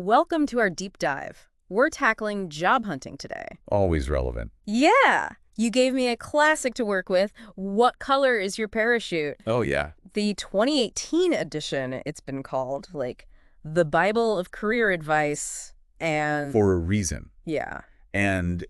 Welcome to our deep dive. We're tackling job hunting today. Always relevant. Yeah! You gave me a classic to work with. What color is your parachute? Oh, yeah. The 2018 edition, it's been called, like, the Bible of career advice and... For a reason. Yeah. And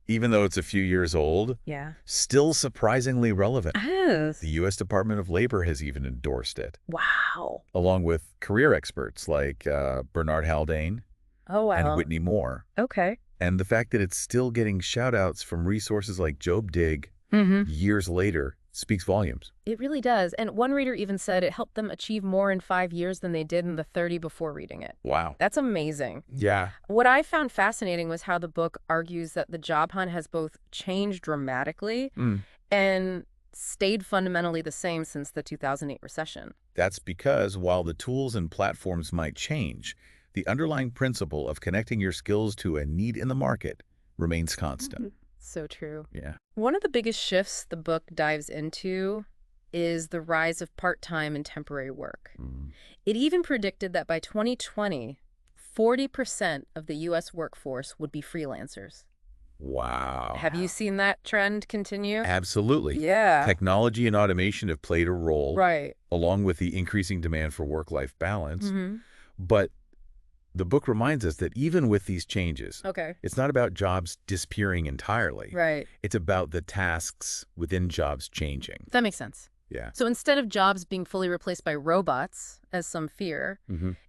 even though it's a few years old, Yeah. still surprisingly relevant. Yes. The U.S. Department of Labor has even endorsed it, Wow. along with career experts like Bernard Haldane Oh, wow. and Whitney Moore. Okay. And the fact that it's still getting shout-outs from resources like Job Dig years later speaks volumes. It really does. And one reader even said it helped them achieve more in 5 years than they did in the 30 before reading it. Wow. That's amazing. Yeah. What I found fascinating was how the book argues that the job hunt has both changed dramatically and stayed fundamentally the same since the 2008 recession. That's because while the tools and platforms might change, the underlying principle of connecting your skills to a need in the market remains constant. So true. Yeah. One of the biggest shifts the book dives into is the rise of part-time and temporary work. It even predicted that by 2020, 40% of the U.S. workforce would be freelancers. Wow. Have you seen that trend continue? Absolutely. Yeah. Technology and automation have played a role, Right. along with the increasing demand for work-life balance. But the book reminds us that even with these changes, Okay. it's not about jobs disappearing entirely. Right. It's about the tasks within jobs changing. That makes sense. Yeah. So instead of jobs being fully replaced by robots, as some fear,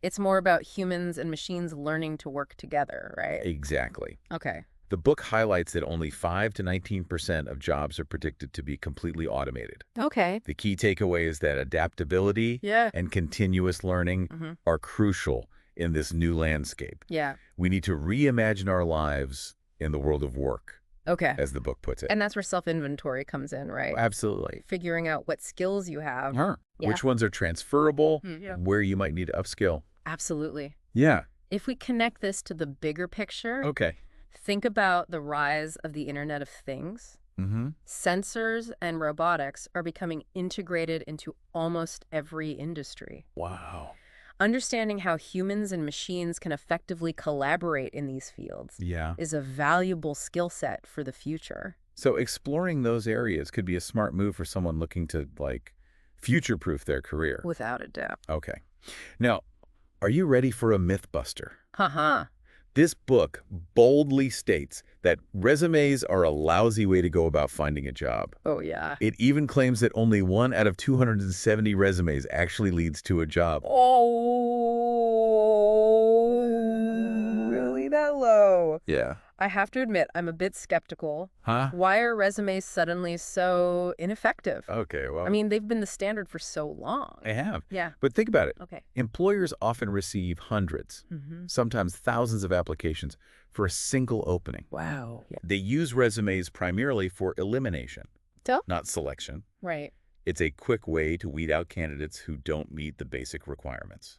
it's more about humans and machines learning to work together, right? Exactly. Okay. The book highlights that only 5 to 19% of jobs are predicted to be completely automated. Okay. The key takeaway is that adaptability Yeah. and continuous learning are crucial in this new landscape. Yeah. We need to reimagine our lives in the world of work, Okay. as the book puts it. And that's where self-inventory comes in, right? Absolutely. Figuring out what skills you have. Yeah. Which ones are transferable, Yeah. where you might need to upskill. Absolutely. Yeah. If we connect this to the bigger picture, Okay. think about the rise of the Internet of Things. Sensors and robotics are becoming integrated into almost every industry. Wow. Understanding how humans and machines can effectively collaborate in these fields Yeah. is a valuable skill set for the future. So exploring those areas could be a smart move for someone looking to, like, future-proof their career. Without a doubt. Okay. Now, are you ready for a myth buster? Haha. This book boldly states that resumes are a lousy way to go about finding a job. Oh, yeah. It even claims that only 1 out of 270 resumes actually leads to a job. Oh, really that low? Yeah. I have to admit, I'm a bit skeptical. Huh? Why are resumes suddenly so ineffective? Okay, well, I mean, they've been the standard for so long. I have. Yeah. But think about it. Okay. Employers often receive hundreds, sometimes thousands of applications for a single opening. Wow. Yeah. They use resumes primarily for elimination, So? not selection. Right. It's a quick way to weed out candidates who don't meet the basic requirements.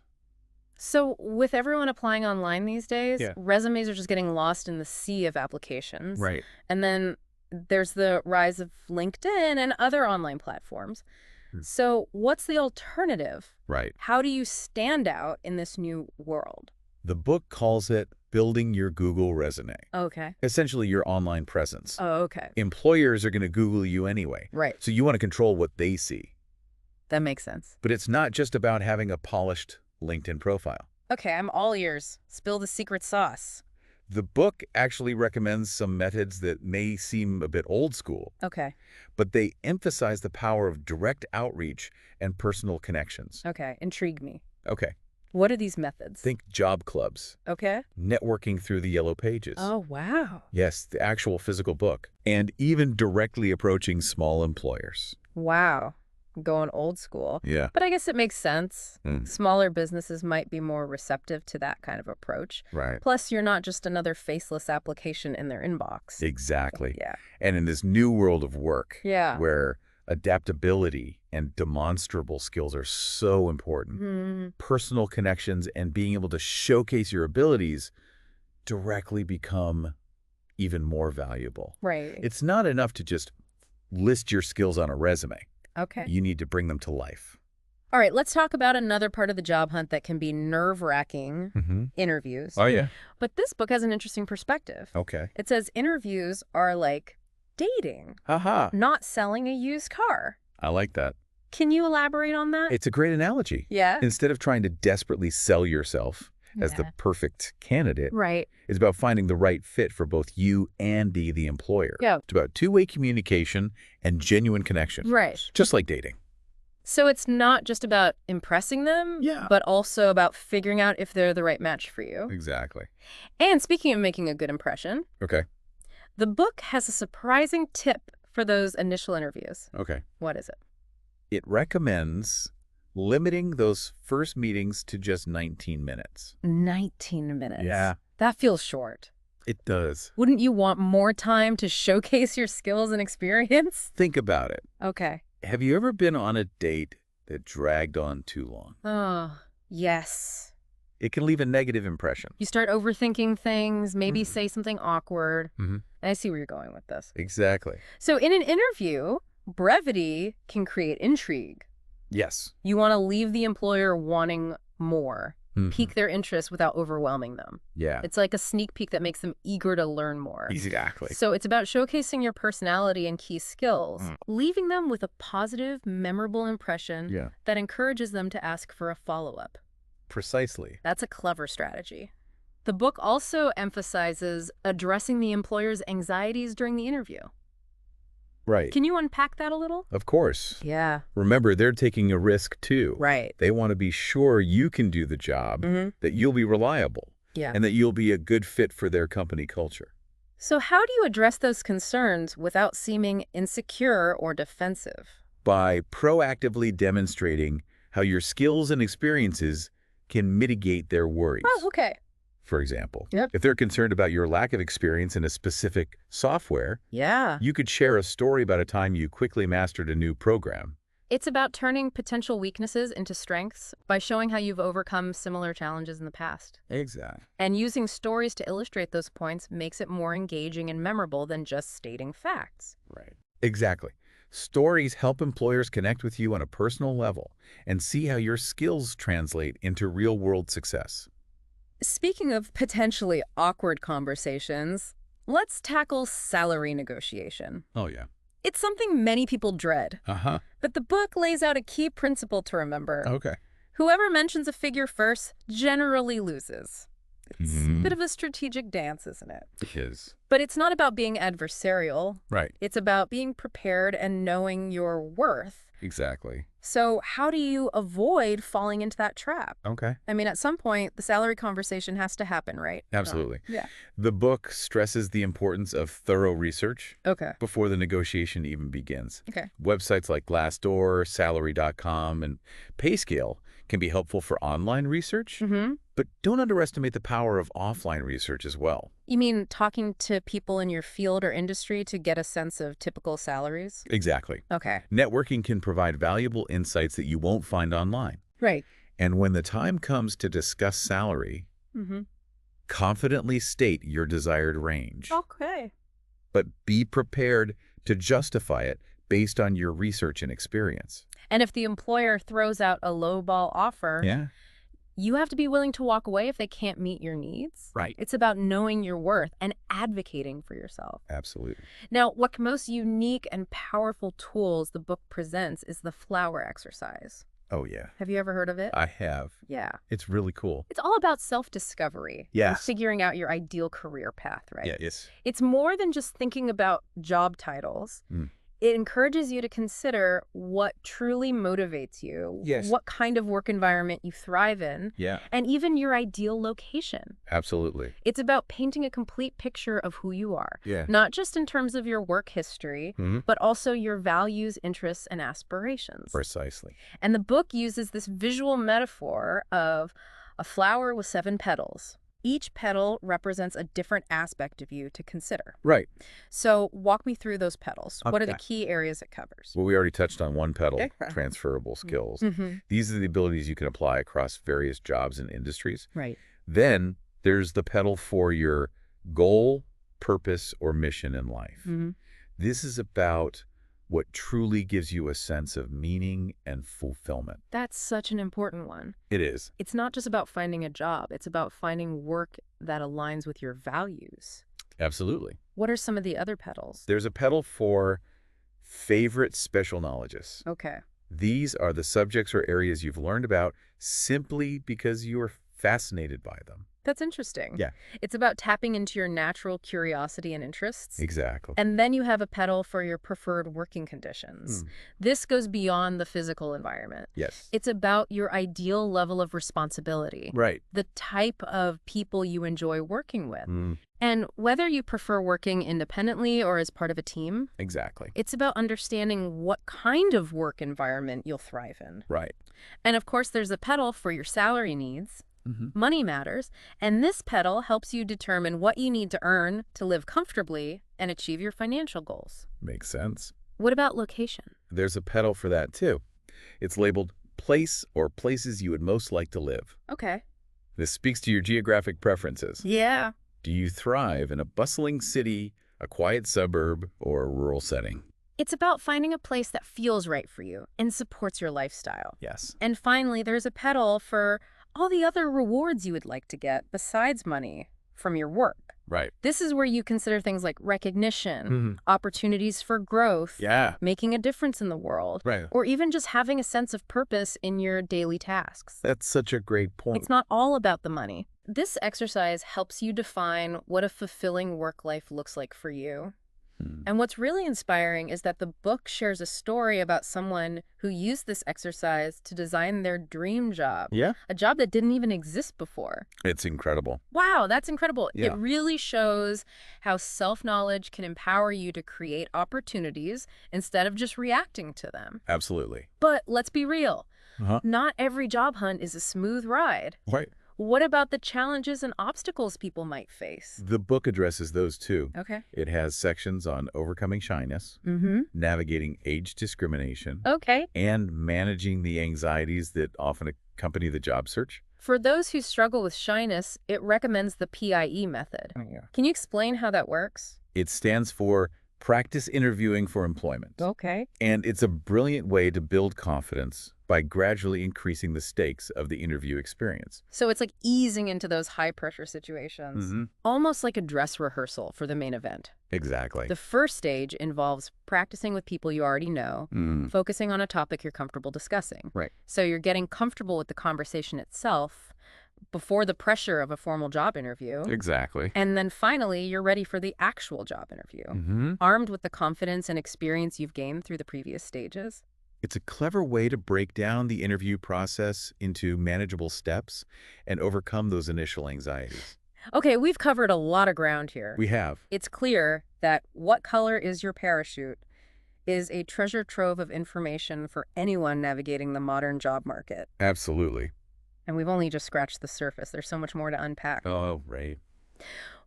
So with everyone applying online these days, Yeah. resumes are just getting lost in the sea of applications. Right. And then there's the rise of LinkedIn and other online platforms. So what's the alternative? Right. How do you stand out in this new world? The book calls it building your Google resume, Okay. essentially your online presence. Oh, okay. Employers are going to Google you anyway, Right. so you want to control what they see. That makes sense. But it's not just about having a polished LinkedIn profile. Okay, I'm all ears. Spill the secret sauce. The book actually recommends some methods that may seem a bit old school, Okay. but they emphasize the power of direct outreach and personal connections. Okay. Intrigue me. Okay, What are these methods? think job clubs, Okay. networking through the yellow pages. Oh, wow. Yes, the actual physical book, and even directly approaching small employers. Wow. Going old school. Yeah. But I guess it makes sense. Smaller businesses might be more receptive to that kind of approach. Right. Plus, you're not just another faceless application in their inbox. Exactly. Yeah. And in this new world of work, Yeah. where adaptability and demonstrable skills are so important, personal connections and being able to showcase your abilities directly become even more valuable. Right. It's not enough to just list your skills on a resume. Okay. You need to bring them to life. All right, let's talk about another part of the job hunt that can be nerve-wracking, interviews. Oh, yeah. But this book has an interesting perspective. Okay. It says interviews are like dating, Haha. not selling a used car. I like that. Can you elaborate on that? It's a great analogy. Yeah? Instead of trying to desperately sell yourself as the perfect candidate, Right. it's about finding the right fit for both you and the employer. Yeah. It's about two-way communication and genuine connection. Right. Just like dating. So it's not just about impressing them, Yeah. but also about figuring out if they're the right match for you. Exactly. And speaking of making a good impression, Okay. the book has a surprising tip for those initial interviews. Okay. What is it? It recommends limiting those first meetings to just 19 minutes. 19 minutes. Yeah. That feels short. It does. Wouldn't you want more time to showcase your skills and experience? Think about it. Okay. Have you ever been on a date that dragged on too long? Oh, yes. It can leave a negative impression. You start overthinking things, maybe say something awkward. Mm-hmm. I see where you're going with this. Exactly. So in an interview, brevity can create intrigue. Yes. You want to leave the employer wanting more, Mhm. pique their interest without overwhelming them. Yeah. It's like a sneak peek that makes them eager to learn more. Exactly. So it's about showcasing your personality and key skills, leaving them with a positive, memorable impression Yeah. that encourages them to ask for a follow-up. Precisely. That's a clever strategy. The book also emphasizes addressing the employer's anxieties during the interview. Right. Can you unpack that a little? Of course. Yeah. Remember, they're taking a risk too. Right. They want to be sure you can do the job, that you'll be reliable, Yeah. and that you'll be a good fit for their company culture. So how do you address those concerns without seeming insecure or defensive? By proactively demonstrating how your skills and experiences can mitigate their worries. Oh, okay. For example, Yep. if they're concerned about your lack of experience in a specific software, Yeah. you could share a story about a time you quickly mastered a new program. It's about turning potential weaknesses into strengths by showing how you've overcome similar challenges in the past. Exactly. And using stories to illustrate those points makes it more engaging and memorable than just stating facts. Right. Exactly. Stories help employers connect with you on a personal level and see how your skills translate into real-world success. Speaking of potentially awkward conversations, let's tackle salary negotiation. Oh, yeah. It's something many people dread, Uh-huh. but the book lays out a key principle to remember. Okay. Whoever mentions a figure first generally loses. It's a Mhm. bit of a strategic dance, isn't it? It is. But it's not about being adversarial. Right. It's about being prepared and knowing your worth. Exactly. So how do you avoid falling into that trap? Okay. I mean, at some point, the salary conversation has to happen, right? Absolutely. Yeah. The book stresses the importance of thorough research Okay. before the negotiation even begins. Okay. Websites like Glassdoor, Salary.com, and PayScale can be helpful for online research, Mm-hmm. but don't underestimate the power of offline research as well. You mean talking to people in your field or industry to get a sense of typical salaries? Exactly. Okay. Networking can provide valuable insights that you won't find online. Right. And when the time comes to discuss salary, Mm-hmm. confidently state your desired range. Okay. But be prepared to justify it based on your research and experience. And if the employer throws out a lowball offer, Yeah. you have to be willing to walk away if they can't meet your needs. Right. It's about knowing your worth and advocating for yourself. Absolutely. Now, what most unique and powerful tools the book presents is the flower exercise. Oh, yeah. Have you ever heard of it? I have. Yeah. It's really cool. It's all about self-discovery. And Yes. figuring out your ideal career path, right? Yeah, yes. It's more than just thinking about job titles. Mm. It encourages you to consider what truly motivates you, Yes. what kind of work environment you thrive in, Yeah, and even your ideal location. absolutely. It's about painting a complete picture of who you are, Yeah. not just in terms of your work history, Mhm. but also your values, interests, and aspirations. Precisely. And the book uses this visual metaphor of a flower with 7 petals. Each petal represents a different aspect of you to consider. Right. So walk me through those petals. What are the Okay. key areas it covers? Well, we already touched on one petal, Okay. transferable skills. Mm-hmm. These are the abilities you can apply across various jobs and industries. Right. Then there's the petal for your goal, purpose, or mission in life. Mm-hmm. This is about what truly gives you a sense of meaning and fulfillment. That's such an important one. It is. It's not just about finding a job. It's about finding work that aligns with your values. Absolutely. What are some of the other petals? There's a petal for favorite special knowledges. Okay. These are the subjects or areas you've learned about simply because you are fascinated by them. That's interesting. Yeah. It's about tapping into your natural curiosity and interests. Exactly. And then you have a petal for your preferred working conditions. This goes beyond the physical environment. Yes. It's about your ideal level of responsibility. Right. The type of people you enjoy working with. And whether you prefer working independently or as part of a team, Exactly. it's about understanding what kind of work environment you'll thrive in. Right. And of course, there's a petal for your salary needs. Money matters, and this petal helps you determine what you need to earn to live comfortably and achieve your financial goals. Makes sense. What about location? There's a petal for that, too. It's labeled place or places you would most like to live. Okay. This speaks to your geographic preferences. Yeah. Do you thrive in a bustling city, a quiet suburb, or a rural setting? It's about finding a place that feels right for you and supports your lifestyle. Yes. And finally, there's a petal for all the other rewards you would like to get besides money from your work. Right. This is where you consider things like recognition, opportunities for growth, Yeah. making a difference in the world, Right. or even just having a sense of purpose in your daily tasks. That's such a great point. It's not all about the money. This exercise helps you define what a fulfilling work life looks like for you. And what's really inspiring is that the book shares a story about someone who used this exercise to design their dream job. Yeah. A job that didn't even exist before. It's incredible. Wow, that's incredible. Yeah. It really shows how self-knowledge can empower you to create opportunities instead of just reacting to them. Absolutely. But let's be real. Uh-huh. Not every job hunt is a smooth ride. Right. What about the challenges and obstacles people might face? The book addresses those too. Okay. It has sections on overcoming shyness, navigating age discrimination, Okay. and managing the anxieties that often accompany the job search. For those who struggle with shyness, it recommends the PIE method. Can you explain how that works? It stands for Practice Interviewing for Employment. Okay. And it's a brilliant way to build confidence by gradually increasing the stakes of the interview experience. So it's like easing into those high-pressure situations, almost like a dress rehearsal for the main event. Exactly. The first stage involves practicing with people you already know, focusing on a topic you're comfortable discussing. Right. So you're getting comfortable with the conversation itself before the pressure of a formal job interview. Exactly. And then finally, you're ready for the actual job interview, armed with the confidence and experience you've gained through the previous stages. It's a clever way to break down the interview process into manageable steps and overcome those initial anxieties. Okay, we've covered a lot of ground here. We have. It's clear that What Color is Your Parachute is a treasure trove of information for anyone navigating the modern job market. Absolutely. And we've only just scratched the surface. There's so much more to unpack. Oh, right.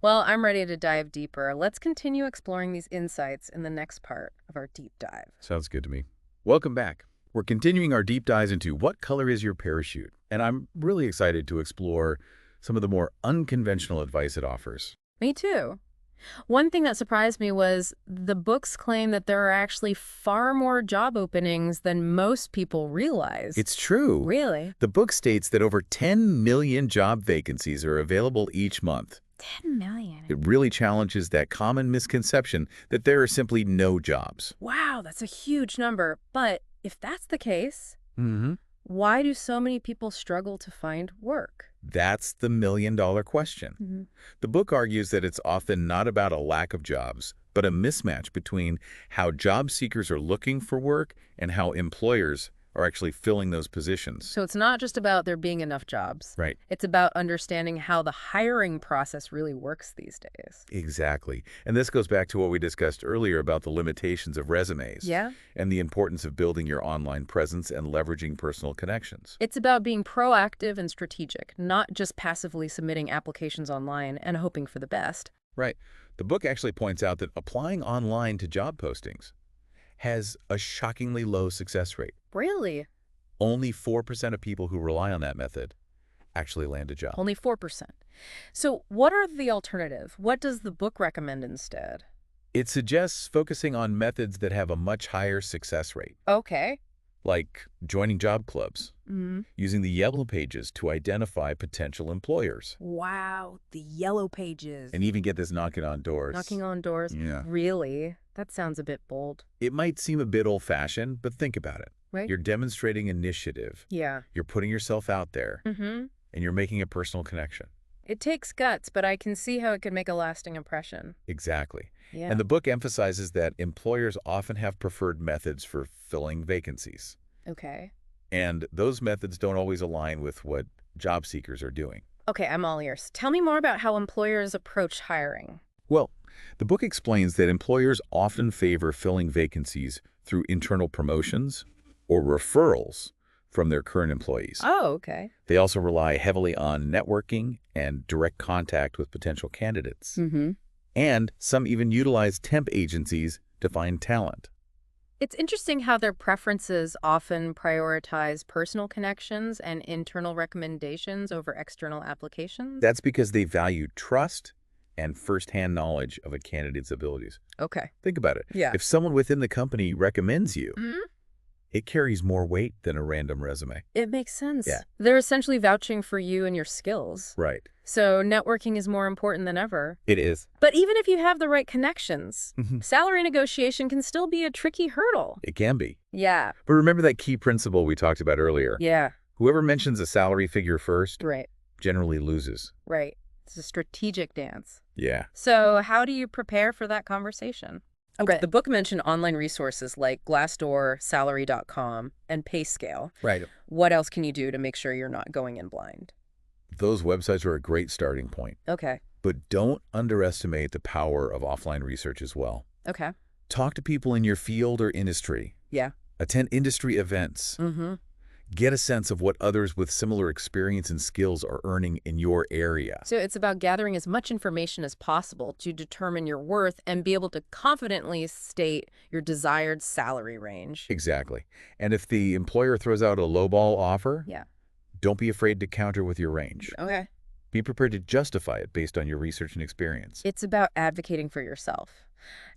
Well, I'm ready to dive deeper. Let's continue exploring these insights in the next part of our deep dive. Sounds good to me. Welcome back. We're continuing our deep dives into What Color is Your Parachute? And I'm really excited to explore some of the more unconventional advice it offers. Me too. One thing that surprised me was the book's claim that there are actually far more job openings than most people realize. It's true. Really? The book states that over 10 million job vacancies are available each month. 10 million. It really challenges that common misconception that there are simply no jobs. Wow, that's a huge number. But if that's the case, why do so many people struggle to find work? That's the million-dollar question. The book argues that it's often not about a lack of jobs, but a mismatch between how job seekers are looking for work and how employers are actually filling those positions. So it's not just about there being enough jobs. Right. It's about understanding how the hiring process really works these days. Exactly. And this goes back to what we discussed earlier about the limitations of resumes. Yeah. And the importance of building your online presence and leveraging personal connections. It's about being proactive and strategic, not just passively submitting applications online and hoping for the best. Right. The book actually points out that applying online to job postings has a shockingly low success rate. Really? Only 4% of people who rely on that method actually land a job. Only 4%. So what are the alternatives? What does the book recommend instead? It suggests focusing on methods that have a much higher success rate, Okay. like joining job clubs, Mm. using the yellow pages to identify potential employers, Wow, the yellow pages. and even get this knocking on doors. Knocking on doors. Yeah. Really? That sounds a bit bold. It might seem a bit old-fashioned, but think about it. Right? You're demonstrating initiative. Yeah. You're putting yourself out there, Mm-hmm. and you're making a personal connection. It takes guts, but I can see how it could make a lasting impression. Exactly. Yeah. And the book emphasizes that employers often have preferred methods for filling vacancies. Okay. And those methods don't always align with what job seekers are doing. Okay, I'm all ears. Tell me more about how employers approach hiring. Well, the book explains that employers often favor filling vacancies through internal promotions or referrals from their current employees. Oh, okay. They also rely heavily on networking and direct contact with potential candidates. Mm-hmm. And some even utilize temp agencies to find talent. It's interesting how their preferences often prioritize personal connections and internal recommendations over external applications. That's because they value trust and firsthand knowledge of a candidate's abilities. Okay. Think about it. Yeah. If someone within the company recommends you, Mhm. it carries more weight than a random resume. It makes sense. Yeah. They're essentially vouching for you and your skills. Right. So networking is more important than ever. It is. But even if you have the right connections, Mhm. salary negotiation can still be a tricky hurdle. It can be. Yeah. But remember that key principle we talked about earlier. Yeah. Whoever mentions a salary figure first Right. generally loses. Right. It's a strategic dance. Yeah. So how do you prepare for that conversation? Okay. The book mentioned online resources like Glassdoor, Salary.com, and PayScale. Right. What else can you do to make sure you're not going in blind? Those websites are a great starting point. Okay. But don't underestimate the power of offline research as well. Okay. Talk to people in your field or industry. Yeah. Attend industry events. Mm-hmm. Get a sense of what others with similar experience and skills are earning in your area. So it's about gathering as much information as possible to determine your worth and be able to confidently state your desired salary range. Exactly. And if the employer throws out a lowball offer, Yeah. don't be afraid to counter with your range. Okay. Be prepared to justify it based on your research and experience. It's about advocating for yourself.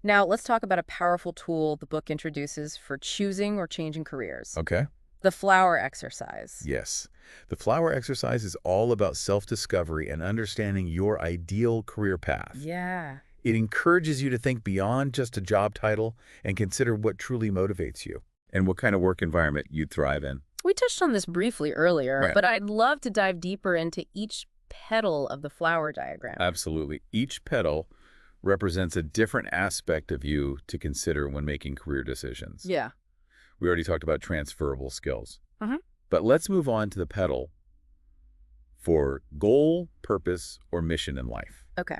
Now, let's talk about a powerful tool the book introduces for choosing or changing careers. Okay? The flower exercise. Yes. The flower exercise is all about self-discovery and understanding your ideal career path. Yeah. It encourages you to think beyond just a job title and consider what truly motivates you and what kind of work environment you'd thrive in. We touched on this briefly earlier, Right. but I'd love to dive deeper into each petal of the flower diagram. Absolutely. Each petal represents a different aspect of you to consider when making career decisions. Yeah. We already talked about transferable skills. Mhm. But let's move on to the petal for goal, purpose, or mission in life. Okay.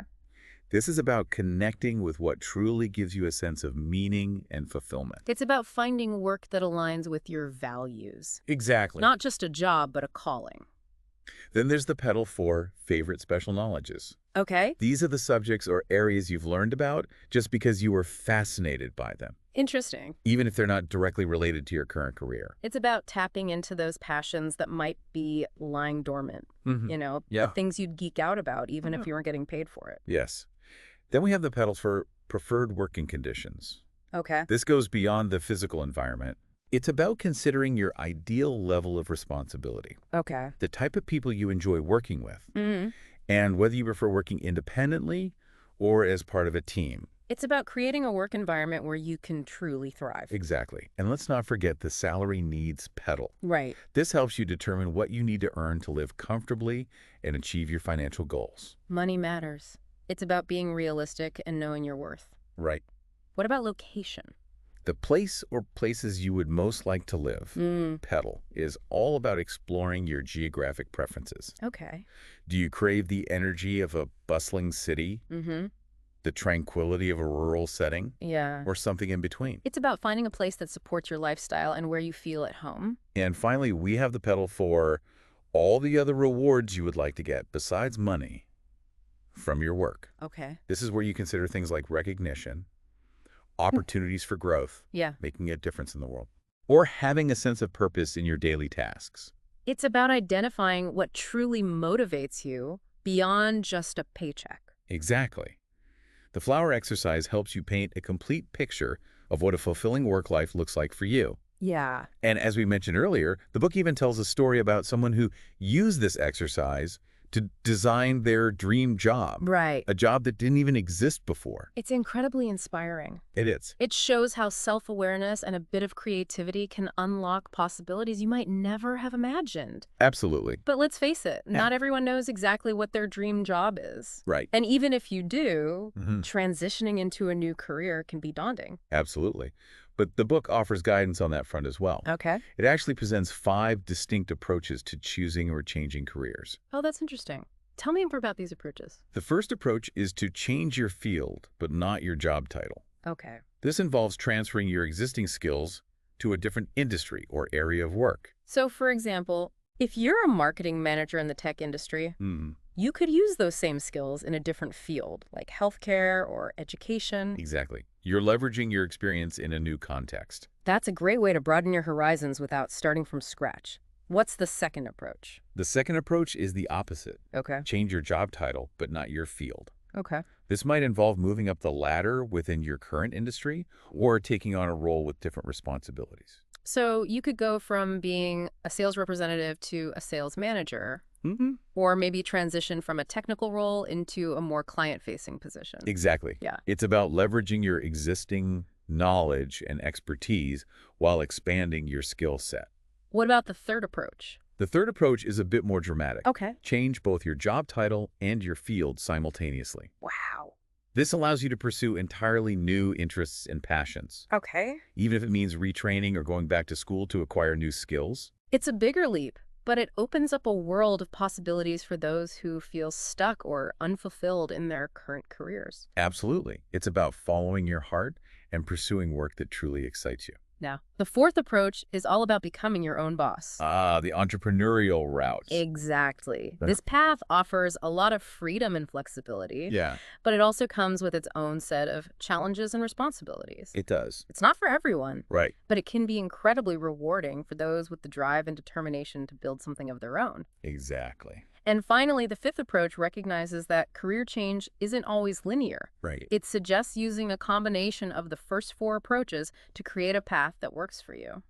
This is about connecting with what truly gives you a sense of meaning and fulfillment. It's about finding work that aligns with your values. Exactly. Not just a job, but a calling. Then there's the petal for favorite special knowledges. Okay. These are the subjects or areas you've learned about just because you were fascinated by them, Interesting. even if they're not directly related to your current career. It's about tapping into those passions that might be lying dormant, you know, Yeah. the things you'd geek out about even if you weren't getting paid for it. Yes. Then we have the petal for preferred working conditions. Okay. This goes beyond the physical environment. It's about considering your ideal level of responsibility, Okay. the type of people you enjoy working with, Mm-hmm. and whether you prefer working independently or as part of a team. It's about creating a work environment where you can truly thrive. Exactly. And let's not forget the salary needs petal. Right. This helps you determine what you need to earn to live comfortably and achieve your financial goals. Money matters. It's about being realistic and knowing your worth. Right. What about location? The place or places you would most like to live, petal, is all about exploring your geographic preferences. Okay. Do you crave the energy of a bustling city, Mm-hmm. the tranquility of a rural setting, Yeah. or something in between? It's about finding a place that supports your lifestyle and where you feel at home. And finally, we have the petal for all the other rewards you would like to get besides money from your work. Okay. This is where you consider things like recognition, opportunities for growth, Yeah. making a difference in the world, or having a sense of purpose in your daily tasks. It's about identifying what truly motivates you beyond just a paycheck. Exactly. The flower exercise helps you paint a complete picture of what a fulfilling work life looks like for you. Yeah. And as we mentioned earlier, the book even tells a story about someone who used this exercise to design their dream job, Right. a job that didn't even exist before. It's incredibly inspiring. It is. It shows how self-awareness and a bit of creativity can unlock possibilities you might never have imagined. Absolutely. But let's face it, Yeah. not everyone knows exactly what their dream job is. Right. And even if you do, Mhm. transitioning into a new career can be daunting. Absolutely. But the book offers guidance on that front as well. Okay. It actually presents 5 distinct approaches to choosing or changing careers. Oh, that's interesting. Tell me more about these approaches. The first approach is to change your field, but not your job title. Okay. This involves transferring your existing skills to a different industry or area of work. So, for example, if you're a marketing manager in the tech industry, Mm, you could use those same skills in a different field, like healthcare or education. exactly. You're leveraging your experience in a new context. That's a great way to broaden your horizons without starting from scratch. What's the second approach? The second approach is the opposite. Okay. Change your job title, but not your field. Okay. This might involve moving up the ladder within your current industry or taking on a role with different responsibilities. So you could go from being a sales representative to a sales manager, Mm-hmm. or maybe transition from a technical role into a more client-facing position. Exactly. Yeah. It's about leveraging your existing knowledge and expertise while expanding your skill set. What about the third approach? The third approach is a bit more dramatic. Okay. Change both your job title and your field simultaneously. Wow. This allows you to pursue entirely new interests and passions, Okay. even if it means retraining or going back to school to acquire new skills. It's a bigger leap, but it opens up a world of possibilities for those who feel stuck or unfulfilled in their current careers. Absolutely. It's about following your heart and pursuing work that truly excites you. Now, the fourth approach is all about becoming your own boss. The entrepreneurial route. Exactly. Huh. This path offers a lot of freedom and flexibility, Yeah, but it also comes with its own set of challenges and responsibilities. it does. It's not for everyone, Right. but it can be incredibly rewarding for those with the drive and determination to build something of their own. Exactly. And finally, the fifth approach recognizes that career change isn't always linear. Right. It suggests using a combination of the first four approaches to create a path that works for you.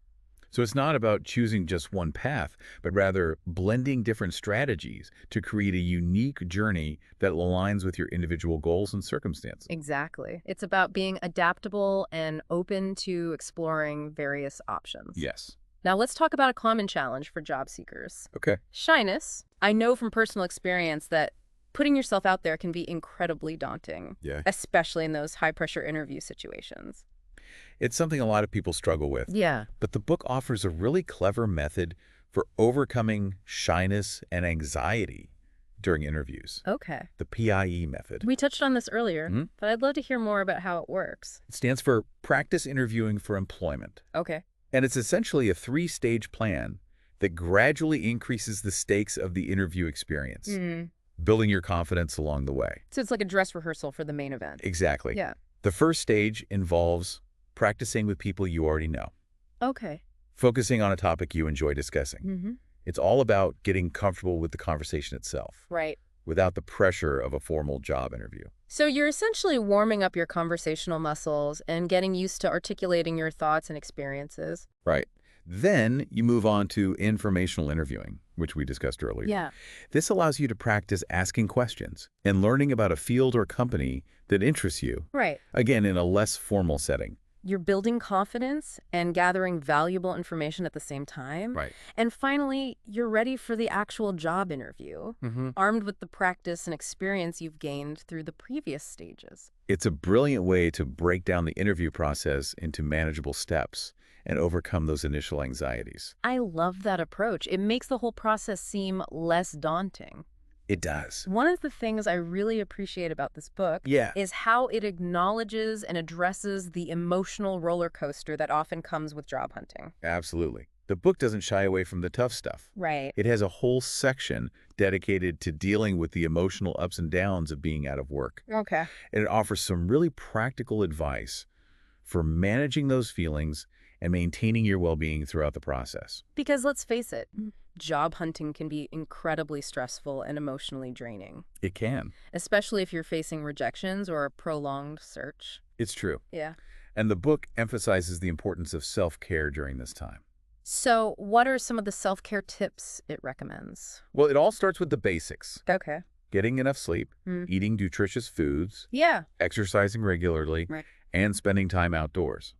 So it's not about choosing just one path, but rather blending different strategies to create a unique journey that aligns with your individual goals and circumstances. Exactly. It's about being adaptable and open to exploring various options. Yes. Now let's talk about a common challenge for job seekers. Okay. Shyness. I know from personal experience that putting yourself out there can be incredibly daunting, Yeah. especially in those high-pressure interview situations. It's something a lot of people struggle with. Yeah. But the book offers a really clever method for overcoming shyness and anxiety during interviews. Okay. The PIE method. We touched on this earlier, Mhm. but I'd love to hear more about how it works. It stands for Practice Interviewing for Employment. Okay. And it's essentially a 3-stage plan that gradually increases the stakes of the interview experience, building your confidence along the way. So it's like a dress rehearsal for the main event. Exactly. Yeah. The first stage involves practicing with people you already know, Okay. focusing on a topic you enjoy discussing. It's all about getting comfortable with the conversation itself, Right. without the pressure of a formal job interview. So you're essentially warming up your conversational muscles and getting used to articulating your thoughts and experiences. Right. Then you move on to informational interviewing, which we discussed earlier. Yeah. This allows you to practice asking questions and learning about a field or company that interests you, Right. again, in a less formal setting. You're building confidence and gathering valuable information at the same time. Right. And finally, you're ready for the actual job interview, armed with the practice and experience you've gained through the previous stages. It's a brilliant way to break down the interview process into manageable steps and overcome those initial anxieties. I love that approach. It makes the whole process seem less daunting. It does. One of the things I really appreciate about this book Yeah. is how it acknowledges and addresses the emotional roller coaster that often comes with job hunting. Absolutely. The book doesn't shy away from the tough stuff. Right. It has a whole section dedicated to dealing with the emotional ups and downs of being out of work. Okay. And it offers some really practical advice for managing those feelings and maintaining your well-being throughout the process. Because let's face it, job hunting can be incredibly stressful and emotionally draining, It can. especially if you're facing rejections or a prolonged search. It's true. Yeah. And the book emphasizes the importance of self-care during this time. So, what are some of the self-care tips it recommends? Well, it all starts with the basics. Okay. Getting enough sleep, Mm. eating nutritious foods, Yeah. exercising regularly, Right. and spending time outdoors.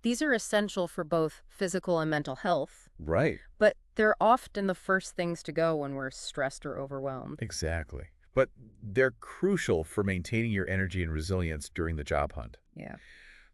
These are essential for both physical and mental health, Right. but they're often the first things to go when we're stressed or overwhelmed. Exactly. But they're crucial for maintaining your energy and resilience during the job hunt. Yeah.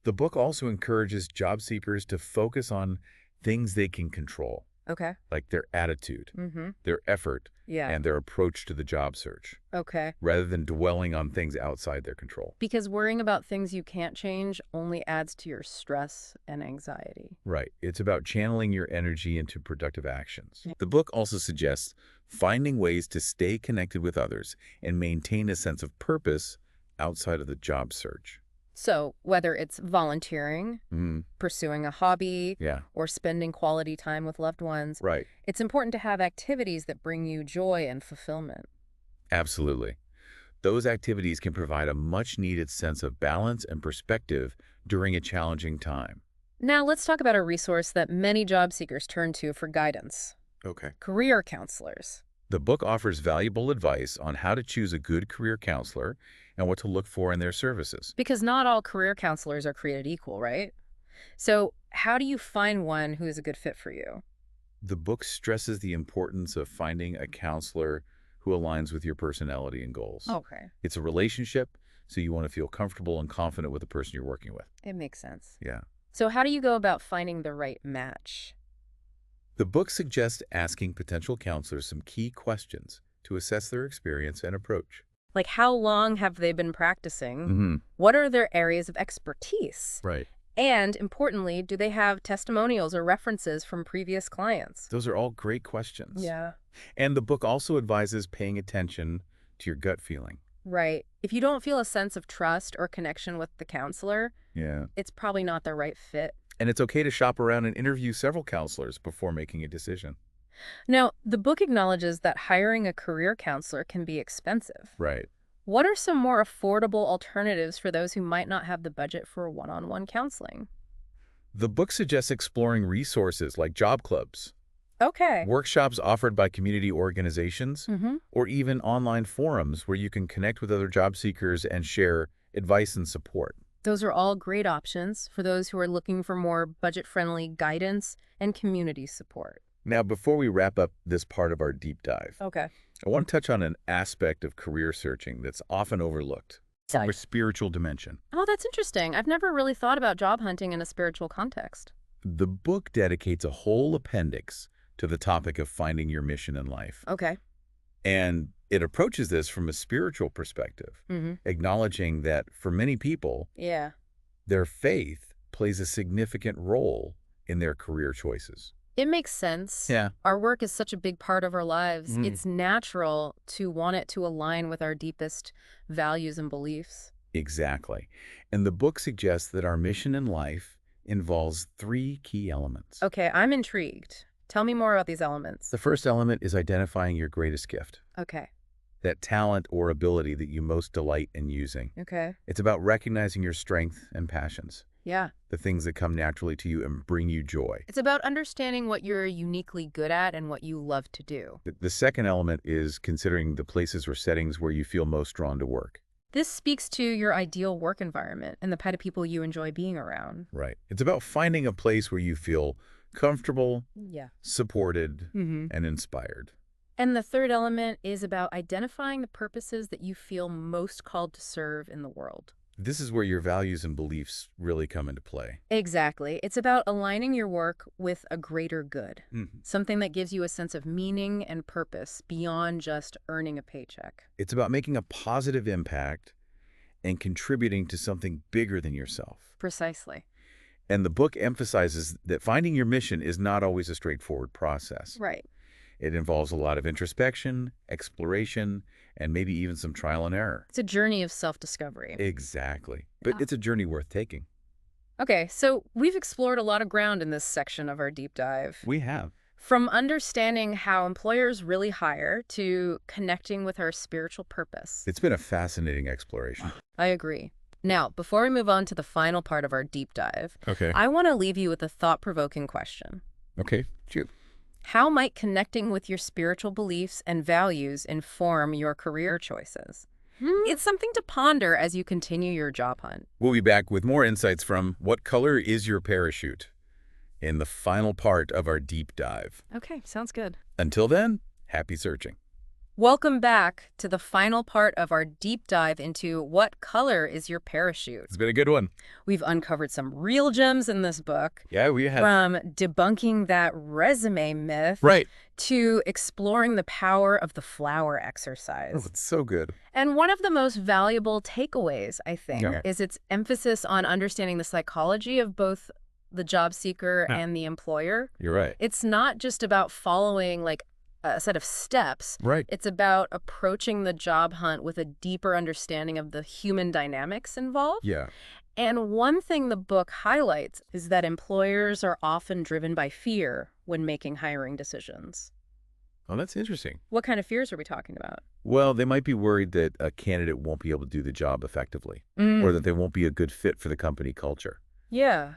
The book also encourages job seekers to focus on things they can control, Okay. like their attitude, Mm-hmm. their effort, Yeah. and their approach to the job search, Okay. rather than dwelling on things outside their control. Because worrying about things you can't change only adds to your stress and anxiety. Right. It's about channeling your energy into productive actions. Yeah. The book also suggests finding ways to stay connected with others and maintain a sense of purpose outside of the job search. So, whether it's volunteering, pursuing a hobby, Yeah, or spending quality time with loved ones, right. it's important to have activities that bring you joy and fulfillment. Absolutely. Those activities can provide a much-needed sense of balance and perspective during a challenging time. Now, let's talk about a resource that many job seekers turn to for guidance: Okay. career counselors. The book offers valuable advice on how to choose a good career counselor and what to look for in their services. Because not all career counselors are created equal, right? So, how do you find one who is a good fit for you? The book stresses the importance of finding a counselor who aligns with your personality and goals. Okay. It's a relationship, so you want to feel comfortable and confident with the person you're working with. It makes sense. Yeah. So, how do you go about finding the right match? The book suggests asking potential counselors some key questions to assess their experience and approach. Like, how long have they been practicing? Mm-hmm. What are their areas of expertise? Right. And importantly, do they have testimonials or references from previous clients? Those are all great questions. Yeah. And the book also advises paying attention to your gut feeling. Right. If you don't feel a sense of trust or connection with the counselor, Yeah. it's probably not the right fit. And it's okay to shop around and interview several counselors before making a decision. Now, the book acknowledges that hiring a career counselor can be expensive. Right. What are some more affordable alternatives for those who might not have the budget for one-on-one counseling? The book suggests exploring resources like job clubs, Okay. workshops offered by community organizations, Mm-hmm. or even online forums where you can connect with other job seekers and share advice and support. Those are all great options for those who are looking for more budget-friendly guidance and community support. Now, before we wrap up this part of our deep dive, Okay. I want to touch on an aspect of career searching that's often overlooked, our spiritual dimension. Oh, that's interesting. I've never really thought about job hunting in a spiritual context. The book dedicates a whole appendix to the topic of finding your mission in life. Okay. And it approaches this from a spiritual perspective, Mm-hmm. acknowledging that for many people, Yeah. their faith plays a significant role in their career choices. It makes sense. Yeah. Our work is such a big part of our lives. Mm. It's natural to want it to align with our deepest values and beliefs. Exactly. And the book suggests that our mission in life involves 3 key elements. Okay, I'm intrigued. Tell me more about these elements. The first element is identifying your greatest gift, Okay. that talent or ability that you most delight in using. Okay. It's about recognizing your strength and passions, Yeah. the things that come naturally to you and bring you joy. It's about understanding what you're uniquely good at and what you love to do. The second element is considering the places or settings where you feel most drawn to work. This speaks to your ideal work environment and the kind of people you enjoy being around. Right. It's about finding a place where you feel comfortable, Yeah. supported, Mm-hmm. and inspired. And the third element is about identifying the purposes that you feel most called to serve in the world. This is where your values and beliefs really come into play. Exactly. It's about aligning your work with a greater good, something that gives you a sense of meaning and purpose beyond just earning a paycheck. It's about making a positive impact and contributing to something bigger than yourself. Precisely. And the book emphasizes that finding your mission is not always a straightforward process. Right. It involves a lot of introspection, exploration, and maybe even some trial and error. It's a journey of self-discovery. Exactly. But it's a journey worth taking. Okay, so we've explored a lot of ground in this section of our deep dive. We have. From understanding how employers really hire to connecting with our spiritual purpose. It's been a fascinating exploration. I agree. Now, before we move on to the final part of our deep dive, Okay. I want to leave you with a thought-provoking question. Okay. Shoot. How might connecting with your spiritual beliefs and values inform your career choices? It's something to ponder as you continue your job hunt. We'll be back with more insights from What Color is Your Parachute in the final part of our deep dive. Okay, sounds good. Until then, happy searching. Welcome back to the final part of our deep dive into What Color is Your Parachute? It's been a good one. We've uncovered some real gems in this book, Yeah, we have. from debunking that resume myth Right. to exploring the power of the flower exercise. Oh, it's so good. And one of the most valuable takeaways, I think, Yeah. is its emphasis on understanding the psychology of both the job seeker and the employer. You're right. It's not just about following like a set of steps. Right. It's about approaching the job hunt with a deeper understanding of the human dynamics involved. Yeah. And one thing the book highlights is that employers are often driven by fear when making hiring decisions. Oh, that's interesting. What kind of fears are we talking about? Well, they might be worried that a candidate won't be able to do the job effectively, or that they won't be a good fit for the company culture. Yeah,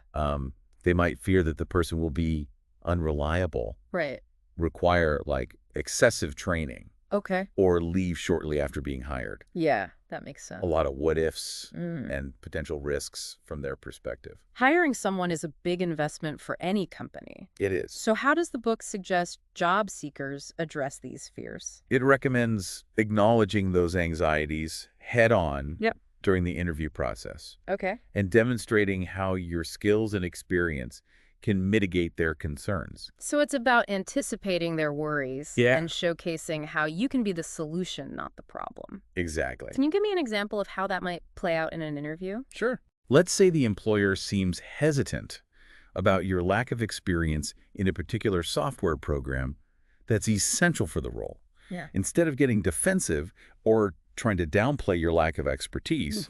They might fear that the person will be unreliable, right. require like excessive training, Okay. or leave shortly after being hired. Yeah, that makes sense. A lot of what ifs and potential risks from their perspective. Hiring someone is a big investment for any company. It is. So how does the book suggest job seekers address these fears? It recommends acknowledging those anxieties head on Yep. during the interview process Okay. and demonstrating how your skills and experience can mitigate their concerns. So it's about anticipating their worries Yeah. and showcasing how you can be the solution, not the problem. Exactly. Can you give me an example of how that might play out in an interview? Sure. Let's say the employer seems hesitant about your lack of experience in a particular software program that's essential for the role. Yeah. Instead of getting defensive or trying to downplay your lack of expertise,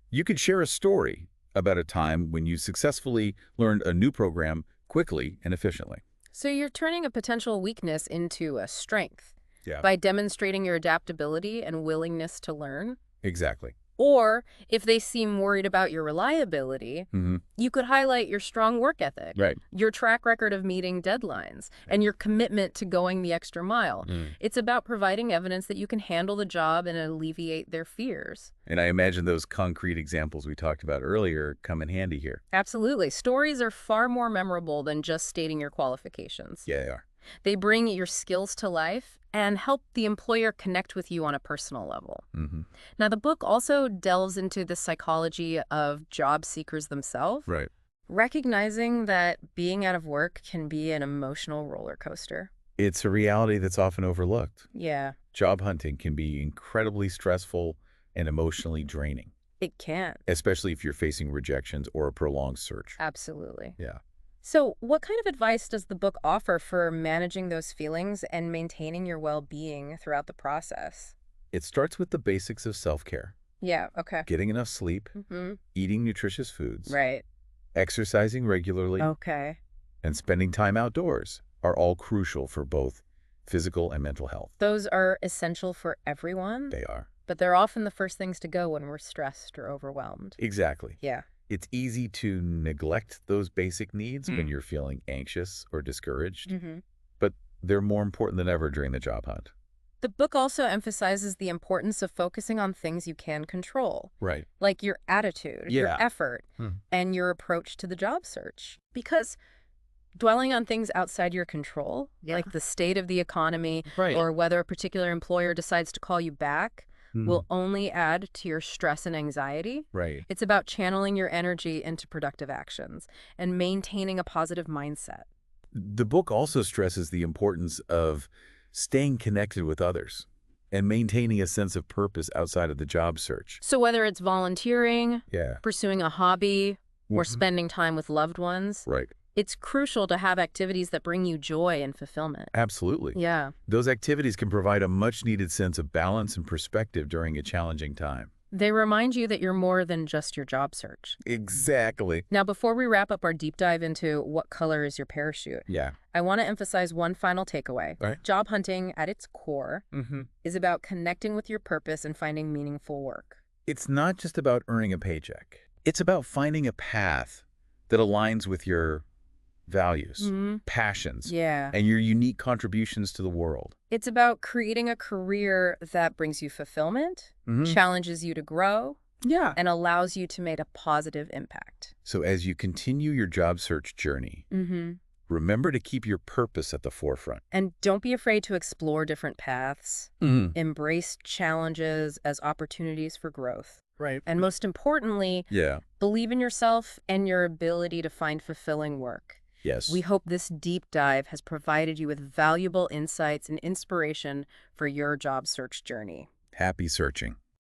you could share a story about a time when you successfully learned a new program quickly and efficiently. So you're turning a potential weakness into a strength Yeah. by demonstrating your adaptability and willingness to learn. Exactly. Or if they seem worried about your reliability, you could highlight your strong work ethic, Right. your track record of meeting deadlines, and your commitment to going the extra mile. It's about providing evidence that you can handle the job and alleviate their fears. And I imagine those concrete examples we talked about earlier come in handy here. Absolutely. Stories are far more memorable than just stating your qualifications. Yeah, they are. They bring your skills to life and help the employer connect with you on a personal level. Now, the book also delves into the psychology of job seekers themselves, Right. recognizing that being out of work can be an emotional roller coaster. It's a reality that's often overlooked. Yeah, Job hunting can be incredibly stressful and emotionally draining, it can. especially if you're facing rejections or a prolonged search. Absolutely. Yeah. So what kind of advice does the book offer for managing those feelings and maintaining your well-being throughout the process? It starts with the basics of self-care, Yeah, okay. getting enough sleep, eating nutritious foods, Right. exercising regularly, Okay. and spending time outdoors are all crucial for both physical and mental health. Those are essential for everyone, They are. but they're often the first things to go when we're stressed or overwhelmed. Exactly. Yeah. It's easy to neglect those basic needs when you're feeling anxious or discouraged, but they're more important than ever during the job hunt. The book also emphasizes the importance of focusing on things you can control, Right. like your attitude, your Yeah. effort, and your approach to the job search. Because dwelling on things outside your control, like the state of the economy Right. or whether a particular employer decides to call you back, will only add to your stress and anxiety. Right. It's about channeling your energy into productive actions and maintaining a positive mindset. The book also stresses the importance of staying connected with others and maintaining a sense of purpose outside of the job search. So whether it's volunteering, Yeah. pursuing a hobby, or spending time with loved ones, Right. it's crucial to have activities that bring you joy and fulfillment. Absolutely. Yeah. Those activities can provide a much-needed sense of balance and perspective during a challenging time. They remind you that you're more than just your job search. Exactly. Now, before we wrap up our deep dive into what color is your parachute, Yeah. I want to emphasize one final takeaway. All right. Job hunting, at its core, Mm-hmm. is about connecting with your purpose and finding meaningful work. It's not just about earning a paycheck. It's about finding a path that aligns with your values, passions, Yeah. and your unique contributions to the world. It's about creating a career that brings you fulfillment, challenges you to grow, Yeah. and allows you to make a positive impact. So as you continue your job search journey, remember to keep your purpose at the forefront. And don't be afraid to explore different paths. Embrace challenges as opportunities for growth. Right. And most importantly, Yeah. believe in yourself and your ability to find fulfilling work. Yes. We hope this deep dive has provided you with valuable insights and inspiration for your job search journey. Happy searching.